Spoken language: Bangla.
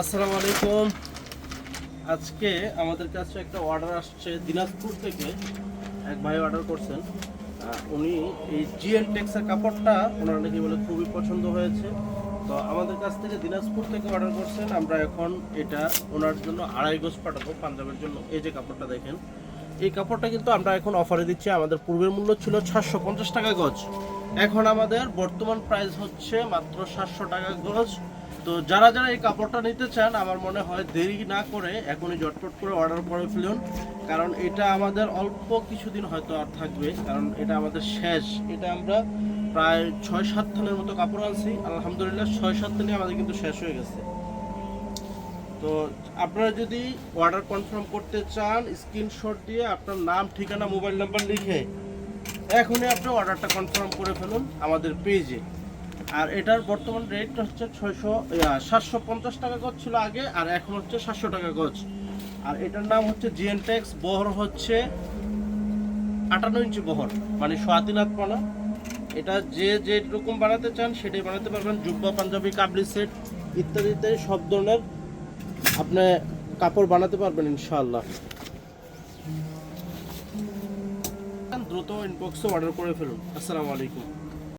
আসসালামু আলাইকুম। আজকে আমাদের কাছে একটা অর্ডার আসছে দিনাজপুর থেকে। এক ভাই অর্ডার করছেন। উনি এই জিএন টেক্সের কাপড়টা ওনার নাকি বলে খুবই পছন্দ হয়েছে। তো আমাদের কাছ থেকে দিনাজপুর থেকে অর্ডার করছেন। আমরা এখন এটা ওনার জন্য 2.5 গজ পাঠাবো পাঞ্জাবের জন্য। এই যে কাপড়টা দেখেন, এই কাপড়টা কিন্তু আমরা এখন অফারে দিচ্ছি। আমাদের পূর্বের মূল্য ছিল 750 টাকা গজ, এখন আমাদের বর্তমান প্রাইস হচ্ছে মাত্র 700 টাকা গজ। তো যারা যারা এই কাপড়টা নিতে চান, আমার মনে হয় দেরি না করে এখনই ঝটপট করে অর্ডার করে ফেলুন, কারণ এটা আমাদের অল্প কিছুদিন হয়তো আর থাকবে, কারণ এটা আমাদের শেষ। এটা আমরা প্রায় 6-7 থানের মতো কাপড় আনছি, আলহামদুলিল্লাহ 6-7 থানে আমাদের কিন্তু শেষ হয়ে গেছে। তো আপনারা যদি অর্ডার কনফার্ম করতে চান, স্ক্রিনশট দিয়ে আপনার নাম, ঠিকানা, মোবাইল নাম্বার লিখে এখনই আপনি অর্ডারটা কনফার্ম করে ফেলুন আমাদের পেজে। আর এটার বর্তমান রেট হচ্ছে 750 টাকা গজ ছিল আগে, আর এখন হচ্ছে 700 টাকা গজ। আর এটার নাম হচ্ছে জিএন টেক্স। বহর হচ্ছে 58 ইঞ্চি বহর, মানে 3.5 হাত পানা। এটা যে যেরকম বানাতে চান সেটাই বানাতে পারবেন। জুব্বা, পাঞ্জাবি, কাবলি সেট ইত্যাদি ইত্যাদি সব ধরনের আপনি কাপড় বানাতে পারবেন ইনশাআল্লাহ। দ্রুত ইনবক্সে অর্ডার করে ফেলুন। আসসালামু আলাইকুম।